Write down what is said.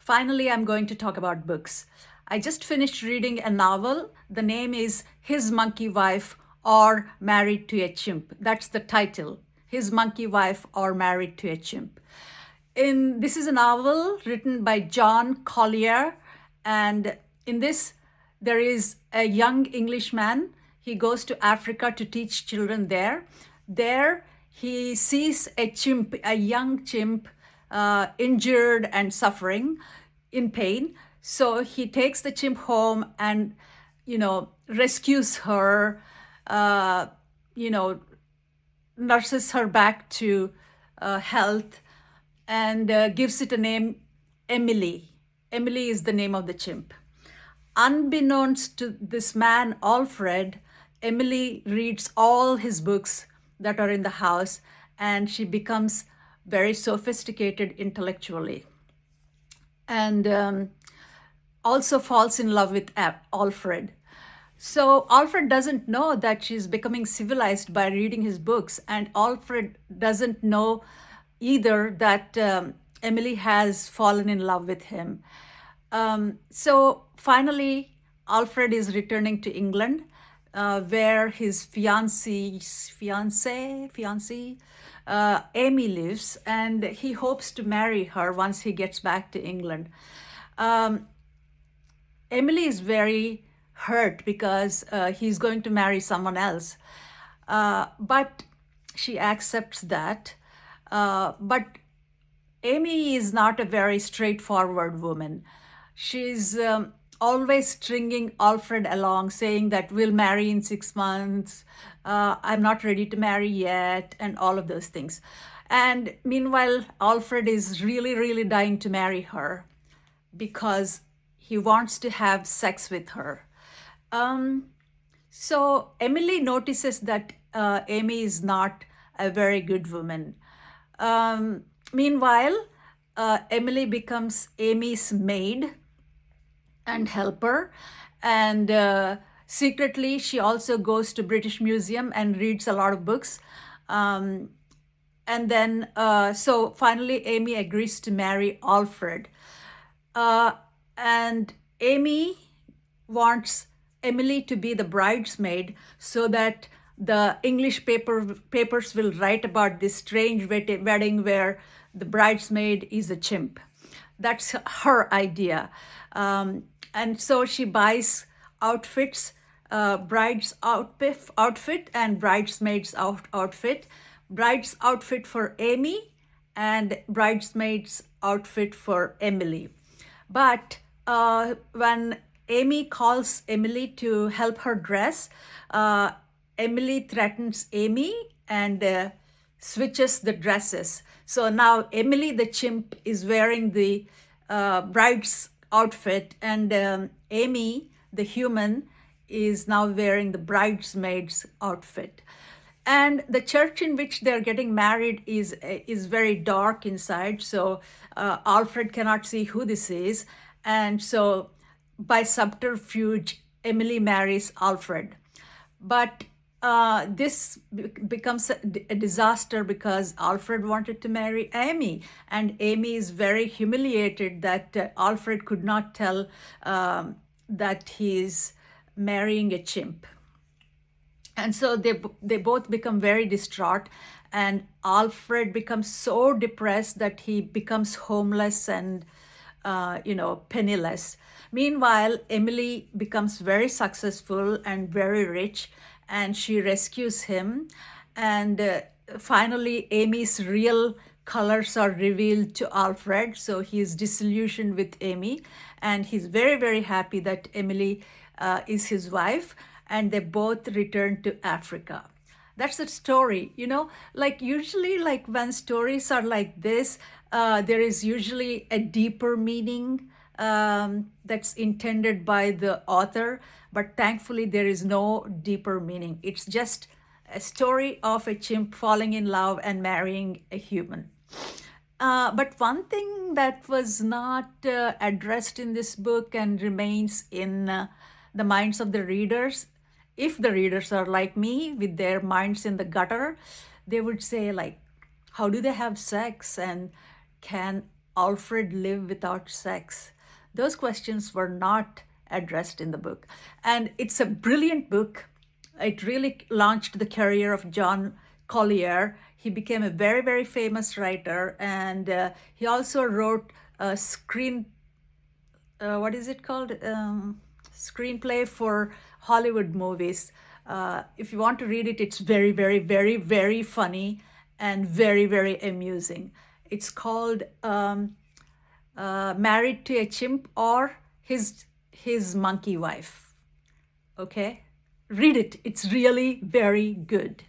Finally, I'm going to talk about books. I just finished reading a novel. The name is His Monkey Wife or Married to a Chimp. That's the title. His Monkey Wife or Married to a Chimp. This is a novel written by John Collier, and in this there is a young Englishman. He goes to Africa to teach children there. There he sees a chimp, a young chimp, injured and suffering in pain. So he takes the chimp home and, rescues her, nurses her back to health, and gives it a name, Emily. Emily is the name of the chimp. Unbeknownst to this man, Alfred, Emily reads all his books that are in the house, and she becomes very sophisticated intellectually. And also falls in love with Alfred. So Alfred doesn't know that she's becoming civilized by reading his books, and Alfred doesn't know either that Emily has fallen in love with him. So finally, Alfred is returning to England, where his fiancée, Amy lives, and he hopes to marry her once he gets back to England. Emily is very hurt because he's going to marry someone else, but she accepts that. But Amy is not a very straightforward woman. She's always stringing Alfred along, saying that we'll marry in 6 months, I'm not ready to marry yet, and all of those things. And meanwhile, Alfred is really, really dying to marry her because he wants to have sex with her. So Emily notices that Amy is not a very good woman. Meanwhile, Emily becomes Amy's maid and helper, and secretly she also goes to British Museum and reads a lot of books. And then, so finally Amy agrees to marry Alfred. And Amy wants Emily to be the bridesmaid so that the English papers will write about this strange wedding where the bridesmaid is a chimp. That's her idea. And so she buys outfits, bride's outfit and bridesmaid's outfit. Bride's outfit for Amy and bridesmaid's outfit for Emily. But when Amy calls Emily to help her dress, Emily threatens Amy and switches the dresses. So now Emily the chimp is wearing the bride's outfit, and Amy the human is now wearing the bridesmaid's outfit. And the church in which they're getting married is very dark inside, so Alfred cannot see who this is. And so by subterfuge, Emily marries Alfred. But this becomes a disaster because Alfred wanted to marry Amy, and Amy is very humiliated that Alfred could not tell that he's marrying a chimp. And so they both become very distraught, and Alfred becomes so depressed that he becomes homeless and penniless. Meanwhile, Emily becomes very successful and very rich, and she rescues him. And finally, Amy's real colors are revealed to Alfred, so he's disillusioned with Amy, and he's very, very happy that Emily is his wife, and they both return to Africa. That's the story. Usually when stories are like this, there is usually a deeper meaning that's intended by the author, but thankfully there is no deeper meaning. It's just a story of a chimp falling in love and marrying a human. But one thing that was not addressed in this book and remains in the minds of the readers, if the readers are like me with their minds in the gutter, they would say, like, how do they have sex, and can Alfred live without sex? Those questions were not addressed in the book. And it's a brilliant book. It really launched the career of John Collier. He became a very, very famous writer, and he also wrote a what is it called? Screenplay for Hollywood movies. If you want to read it, it's very, very, very, very funny and very, very amusing. It's called Married to a Chimp, or His Monkey Wife. Okay? Read it. It's really very good.